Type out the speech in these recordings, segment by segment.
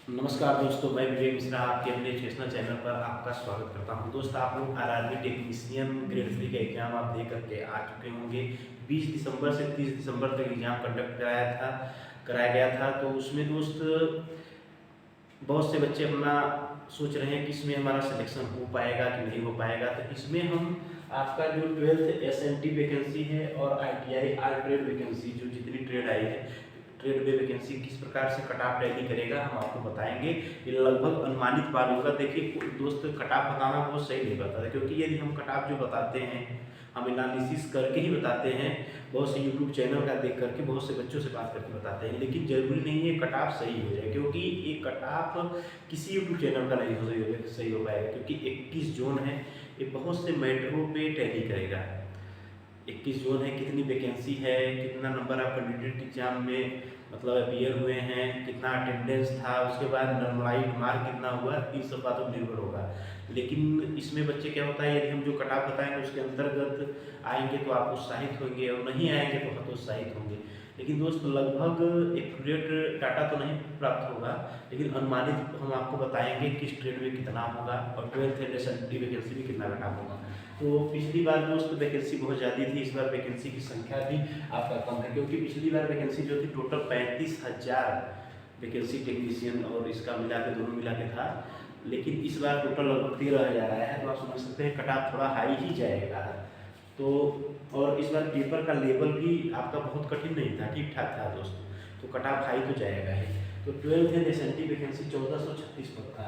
नमस्कार दोस्तों, मैं विवेक मिश्रा आपके अपने एजुकेशनल चैनल पर आपका स्वागत करता हूं। दोस्त, आप लोग आरआरबी टेक्नीशियन ग्रेड 3 का एग्जाम आप दे करके आ चुके होंगे। 20 दिसंबर से 30 दिसंबर तक एग्जाम कंडक्ट कराया गया था। तो उसमें दोस्त बहुत से बच्चे अपना सोच रहे हैं कि इसमें हमारा सिलेक्शन हो पाएगा कि नहीं हो पाएगा। तो इसमें हम आपका जो 12th एसएनटी वैकेंसी है और आईटीआई आल ट्रेड वैकेंसी जो जितनी ट्रेड आई है, ट्रेड में वैकेंसी किस प्रकार से कट ऑफ टैली करेगा हम आपको बताएंगे। ये लगभग अनुमानित बात होगा। देखिए दोस्त, कट ऑफ बताना बहुत सही नहीं बताता है, क्योंकि यदि हम कट ऑफ जो बताते हैं हम एनालिसिस करके ही बताते हैं। बहुत से यूट्यूब चैनल का देख करके, बहुत से बच्चों से बात करके बताते हैं, लेकिन जरूरी नहीं है कट ऑफ सही हो जाए, क्योंकि ये कट ऑफ किसी यूट्यूब चैनल का नहीं सही हो पाएगा, क्योंकि 21 जोन है। ये बहुत से मैटरों पे टैली करेगा। 21 जोन है, कितनी वैकेंसी है, कितना नंबर ऑफ कैंडिडेट एग्जाम में मतलब अपीयर हुए हैं, कितना अटेंडेंस था, उसके बाद नॉर्मलाइज मार्क कितना हुआ, इन सब बातों पर निर्भर होगा। लेकिन इसमें बच्चे क्या होता है, यदि हम जो कट ऑफ बताएंगे उसके अंतर्गत आएंगे तो आप उत्साहित होंगे, और नहीं आएंगे तो हतोत्साहित होंगे। लेकिन दोस्त, लगभग एक्यूरेट डाटा तो नहीं प्राप्त होगा, लेकिन अनुमानित हम आपको बताएंगे किस ट्रेड में कितना होगा और 12th एसएनटी वैकेंसी में कितना कट ऑफ होगा। तो पिछली बार दोस्त वैकेंसी बहुत ज़्यादा थी, इस बार वैकेंसी की संख्या भी आपका कम है, क्योंकि पिछली बार वैकेंसी जो थी टोटल 35,000 वैकेंसी टेक्नीशियन और इसका मिला के दोनों मिला के था। लेकिन इस बार टोटल लगभग 13,000 आया है, तो आप समझ सकते हैं कट ऑफ थोड़ा हाई ही जाएगा। तो और इस बार पेपर का लेवल भी आपका बहुत कठिन नहीं था, ठीक ठाक था दोस्त, तो कट ऑफ हाई तो जाएगा ही। तो 12th एसएनटी वैकेंसी 1436 पद था।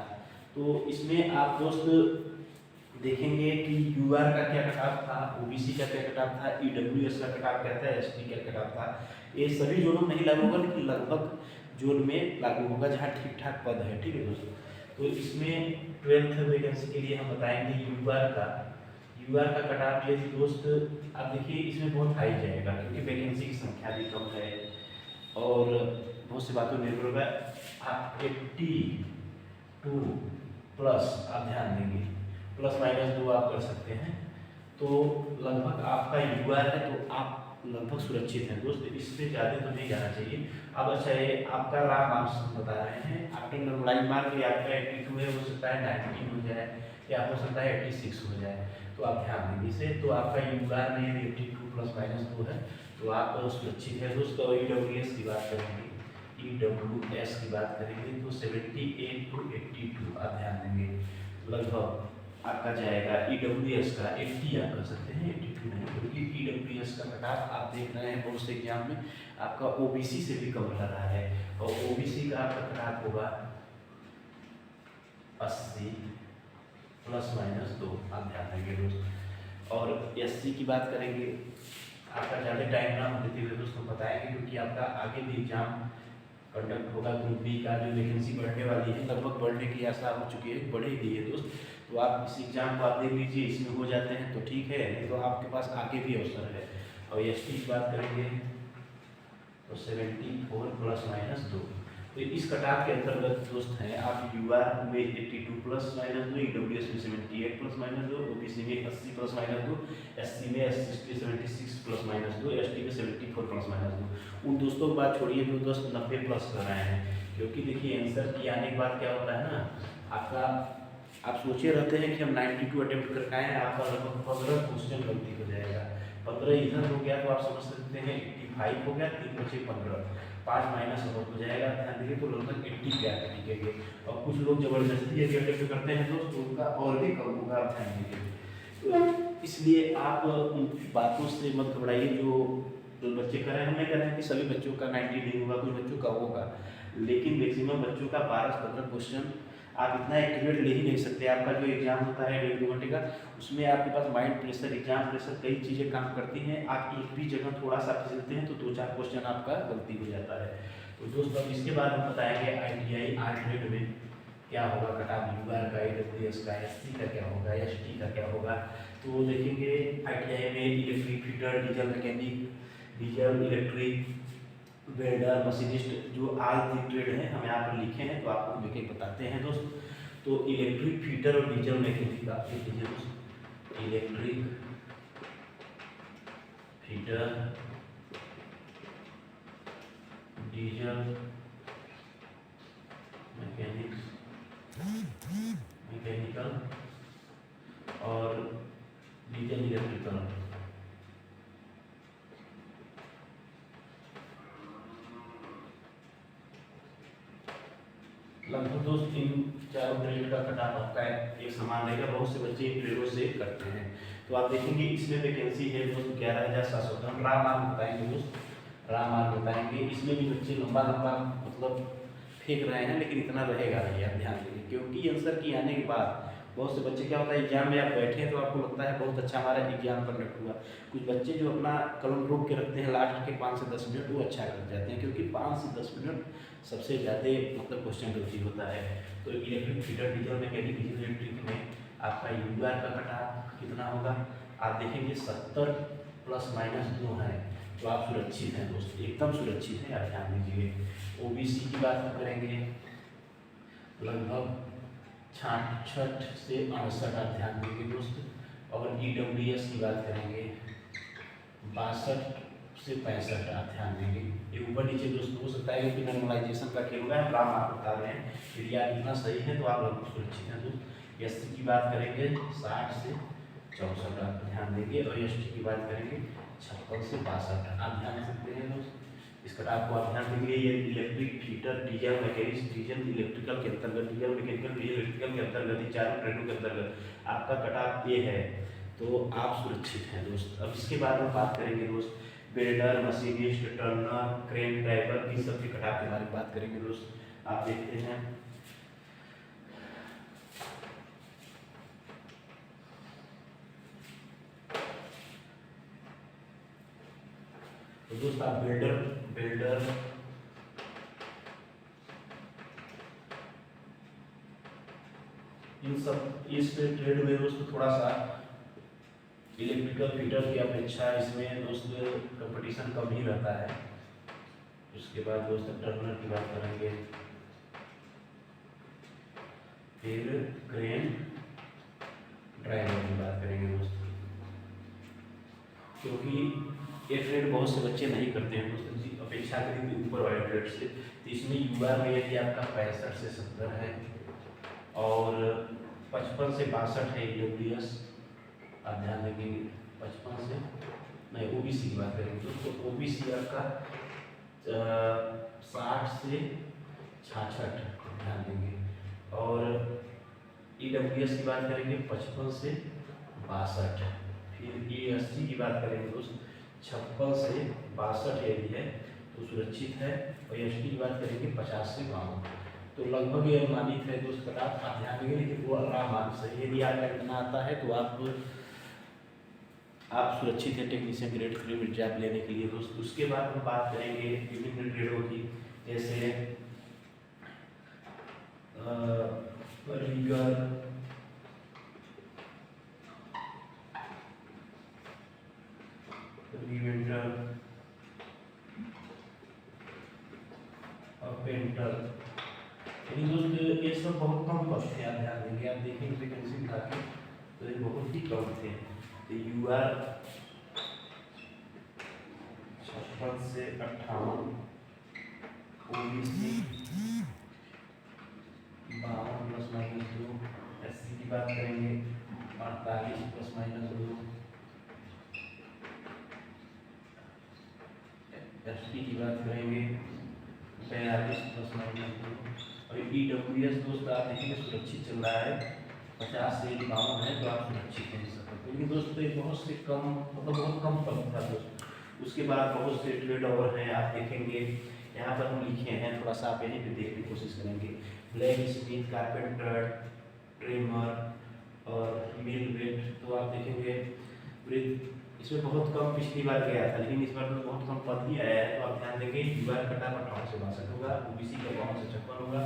तो इसमें आप दोस्त देखेंगे कि यूआर का क्या कट ऑफ था, ओबीसी का क्या कट ऑफ था, ईडब्ल्यूएस का कट ऑफ क्या था, एसटी का कट ऑफ था। ये सभी जोनों में नहीं लागू होगा, लेकिन लगभग जोन में लागू होगा जहाँ ठीक ठाक पद है। ठीक है दोस्तों, तो इसमें 12th वैकेंसी के लिए हम बताएंगे यूआर का कट ऑफ। ये दोस्त आप देखिए इसमें बहुत हाई जाएगा, क्योंकि वैकेंसी की संख्या भी कम है और बहुत सी बातों निर्भर होगा। आप 82 प्लस आप ध्यान देंगे, प्लस माइनस 2 आप कर सकते हैं, तो लगभग आपका यूआर है, तो आप लगभग सुरक्षित हैं दोस्त। इससे ज़्यादा तो नहीं जाना चाहिए। अब अच्छा, ये आपका रहा मार्क्स बता रहे हैं, आफ्टर नॉर्मलाइज मार्क ये आपका 82 है, हो सकता है 90 हो जाए या हो सकता है 86 हो जाए, तो आप ध्यान देंगे इसे। तो आपका यूआर में यदि 82 प्लस माइनस 2 है तो आप सुरक्षित है दोस्त। और ईडब्ल्यूएस की बात करेंगे, ईडब्ल्यूएस की बात करेंगे तो 78 to 82 आप ध्यान देंगे, लगभग आपका जाएगा। ईडब्ल्यूएस का 80 आप कर सकते हैं, 82 नहीं, क्योंकि ईडब्ल्यूएस का कट ऑफ आप देख रहे हैं बहुत से एग्जाम में आपका ओबीसी से भी कम रह रहा है, और ओबीसी का आपका कट ऑफ होगा 80 प्लस माइनस 2 आप ध्यान देंगे दोस्त। और एससी की बात करेंगे, आपका ज़्यादा टाइम ना देते हुए दोस्तों बताएंगे, क्योंकि आपका आगे भी एग्जाम कंडक्ट होगा। ग्रुप बी का जो वैकेंसी बढ़ने वाली है, लगभग बढ़ने की आशा हो चुकी है, बढ़ेगी है दोस्त। तो आप इस एग्जाम को आप देख लीजिए, इसमें हो जाते हैं तो ठीक है, नहीं तो आपके पास आगे भी अवसर है। और एसटी की बात करेंगे तो 74 प्लस माइनस 2, तो इस कट ऑफ के अंतर्गत दोस्त हैं। आप यूआर में 82 प्लस माइनस 2, ईडब्ल्यूएस में 78 प्लस माइनस 2, ओबीसी में 80 प्लस माइनस 2, एससी में 76 प्लस माइनस 2, एसटी में 74 प्लस माइनस 2। उन दोस्तों की बात छोड़िए जो दोस्त 90 प्लस कर रहे हैं, क्योंकि देखिए आंसर की आने के बाद क्या होता है ना, आपका आप सोचे रहते हैं कि हम 92 अटेम्प्ट करके आए हैं, आपका लगभग 15 क्वेश्चन गलती हो जाएगा। 15 इधर हो गया तो आप समझ सकते हैं 85 हो गया, 3 बचे 15, 5 माइनस और हो जाएगा। ध्यान देखिए, तो लगभग 80 पे आके टिकेंगे। और कुछ लोग जबरदस्ती यदि अटेम्प्ट करते हैं दोस्त तो उनका और भी कम होगा, आप ध्यान दीजिए। तो इसलिए आप उन बातों से मत घबराइए जो बच्चे कर रहे हैं। हम नहीं कह रहे हैं कि सभी बच्चों का 90 नहीं होगा, कुछ बच्चों का होगा, लेकिन मैक्सिमम बच्चों का 12 से 15 क्वेश्चन आप इतना एक्यूरेट ले ही नहीं सकते। आपका जो एग्जाम होता है 1.5-2 घंटे का, उसमें आपके पास माइंड प्रेशर, एग्जाम प्रेशर, कई चीज़ें काम करती हैं। आप एक भी जगह थोड़ा सा फिसलते हैं तो 2-4 क्वेश्चन आपका गलती हो जाता है। तो दोस्तों अब इसके बाद हम बताएंगे आईटीआई आर्ट ट्रेड में क्या होगा, कट ऑफ यूआर का, ईडब्ल्यूएस का, एससी का क्या होगा, एसटी का क्या होगा। तो देखेंगे आईटीआई में electric fitter, diesel mechanic, diesel electric, welder, machinist, जो आल की ट्रेड है हम यहाँ पर लिखे हैं, तो आपको हम एक बताते हैं दोस्त। तो इलेक्ट्रिक फीटर और डीजल मैकेनिक आप देख लीजिए दोस्त, इलेक्ट्रिक फीटर, डीजल मैकेनिक लगभग दोस्त इन चारों ग्रेड का कटाव आपका एक समान रहेगा। बहुत से बच्चे इन ग्रेडों से करते हैं। तो आप देखेंगे इसमें वैकेंसी है दोस्त 11,700। हम राम आर्म बताएंगे दोस्त, राम आर्म बताएंगे। इसमें भी बच्चे लंबा लंबा मतलब फेंक रहे हैं, लेकिन इतना रहेगा नहीं, आप ध्यान देंगे। क्योंकि आंसर की आने के बाद बहुत से बच्चे क्या होता है, एग्जाम में आप बैठे तो आपको लगता है बहुत अच्छा हमारा एग्जाम कंडक्ट हुआ। कुछ बच्चे जो अपना कलम रोक के रखते हैं लास्ट के 5 से 10 मिनट, वो अच्छा कर जाते हैं। क्योंकि 5 से 10 मिनट सबसे ज़्यादा मतलब क्वेश्चन गलती होता है। तो electric fitter diesel mechanic diesel electric में आपका यूआर का कटाव कितना होगा, आप देखेंगे 70 ± 2 है। तो आप सुरक्षित हैं दोस्त, एकदम सुरक्षित हैं, आप ध्यान दीजिए। ओबीसी की बात करेंगे लगभग 66 से 68, आप ध्यान देंगे दोस्त। और ईडब्ल्यूएस की बात करेंगे 62 से 65, आप ध्यान देंगे। ये ऊपर नीचे दोस्त हो सकता है कि नॉर्मलाइजेशन का खेल होगा, हम राम आप बता रहे हैं। यदि आप इतना सही है तो आप लगभग सुरक्षित हैं दोस्त। एससी की बात करेंगे 60 से 64, आप ध्यान देंगे। और एसटी की बात करेंगे 56 से 62, आप ध्यान दे सकते हैं दोस्त। इस कटाव को आप ध्यान देंगे। ये electric fitter diesel mechanics diesel electrical के अंतर्गत, डीजल मैकेनिकल डीजल इलेक्ट्रिकल के अंतर्गत, ये चारों ट्रेडों के अंतर्गत आपका कटाव ये है। तो आप सुरक्षित हैं दोस्त। अब इसके बाद हम बात करेंगे दोस्त builder, machinist, Turner, crane driver, इस सब के कटाव के बारे में बात करेंगे दोस्त। आप देखते हैं तो दोस्त आप बिल्डर इन सब इस ट्रेड में दोस्त थोड़ा सा इलेक्ट्रिकल फीटर की अपेक्षा इसमें दोस्त कंपटीशन कम ही रहता है। उसके बाद दोस्त टर्नर की बात करेंगे, फिर क्रेन ड्राइवर की बात करेंगे दोस्त। क्योंकि ये ट्रेड बहुत से बच्चे नहीं करते हैं दोस्त अपेक्षा करेंगे ऊपर वाले ट्रेड से। तो इसमें युवा में यदि आपका 65 से 70 है और 55 से 62 है ईडब्ल्यूएस, आप ध्यान देंगे। 55 से नहीं, ओबीसी की बात करेंगे तो ओबीसी आपका 60 से 66, ध्यान देंगे। और ईडब्ल्यूएस की बात करेंगे 55 से 62। फिर एएससी की बात करेंगे दोस्त 56 से 62 यदि है तो सुरक्षित है। और एसटी की बात करेंगे 50 से 52। तो लगभग ये अनुमानित है दोस्त कटाव, आप ध्यान देंगे। लेकिन वो आराम से यदि आपका इतना आता है तो आप सुरक्षित है टेक्नीशियन ग्रेड 3 में जॉब लेने के लिए दोस्त। उसके बाद हम बात करेंगे विभिन्न ग्रेडों की, जैसे रीगर, रिवेंटर और पेंटर। लेकिन दोस्त ये सब बहुत कम कॉस्ट है, आप ध्यान देंगे। आप देखेंगे वैकेंसी उठा के तो ये बहुत ही कम थे। तो यूआर 56 से 58, ओबीसी 52 ± 2, एससी की बात करेंगे 48 ± 2, एसटी की बात करेंगे 42 ± 2। और ईडब्ल्यूएस दोस्त आप देखेंगे सुरक्षित चल रहा है 50 से 52 है, तो आप सुरक्षित हैं इस सकते। लेकिन दोस्त ये बहुत से कम मतलब बहुत कम पद था दोस्त। उसके बाद बहुत से ट्रेड और हैं, आप देखेंगे यहाँ पर हम लिखे हैं, थोड़ा सा आप यहीं पे देखने की कोशिश करेंगे। ब्लैक स्मिथ, कारपेंटर, ट्रिमर और मिल वेट। तो आप देखेंगे इसमें बहुत कम पिछली बार गया था, लेकिन इस बार तो बहुत कम पद ही आया है। तो आप ध्यान देंगे यूआर कटाव 58 से 62 होगा, ओबीसी का 52 से 56 होगा,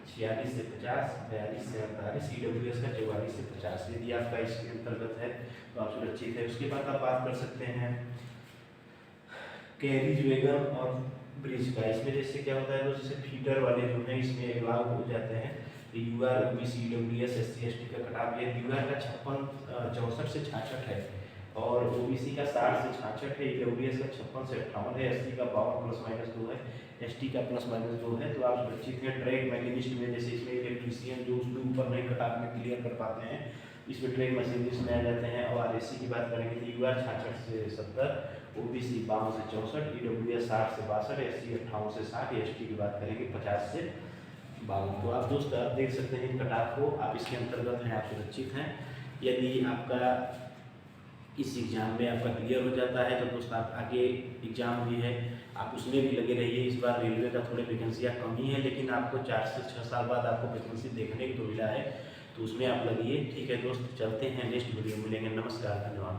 46 से 50, 42 से 48, ईडब्ल्यूएस का 44 से 50। यदि आपका इसके अंतर्गत है तो आप सुरक्षित है। उसके बाद आप बात कर सकते हैं कैरिज वैगन और ब्रिज का। इसमें जैसे क्या होता है, जैसे फीडर वाले जो हैं इसमें लागू हो जाते हैं। तो UR, OBC, EWS, SC, ST का कटाव ये यूआर का 64 से 66 है और ओबीसी का 60 से 66 है, ईडब्ल्यूएस का 56 से 58 है, एससी का 52 ± 2 है, एसटी का ±2 है। तो आप सुरक्षित हैं। ट्रैक मैकेनिस्ट में जैसे इसमें इलेक्ट्रीशियन जो उसमें ऊपर नहीं कटाव में क्लियर कर पाते हैं, इसमें ट्रैक मशीनिस्ट में आ जाते हैं। और आरएससी की बात करेंगे तो यूआर 66 से 70, ओबीसी 52 से 64, ईडब्ल्यूएस 60 से 62, एससी 58 से 60, एसटी की बात करेंगे 50 से 52। तो आप दोस्त आप देख सकते हैं कटाफ को, आप इसके अंतर्गत हैं, आप सुरक्षित हैं। यदि आपका इस एग्ज़ाम में आपका क्लियर हो जाता है तो दोस्त आप आगे एग्ज़ाम भी है, आप उसमें भी लगे रहिए। इस बार रेलवे का थोड़े वैकेंसियाँ कमी है, लेकिन आपको 4 से 6 साल बाद आपको वैकेंसी देखने को तो मिला है, तो उसमें आप लगिए। ठीक है दोस्त, चलते हैं नेक्स्ट वीडियो मिलेंगे। नमस्कार, धन्यवाद।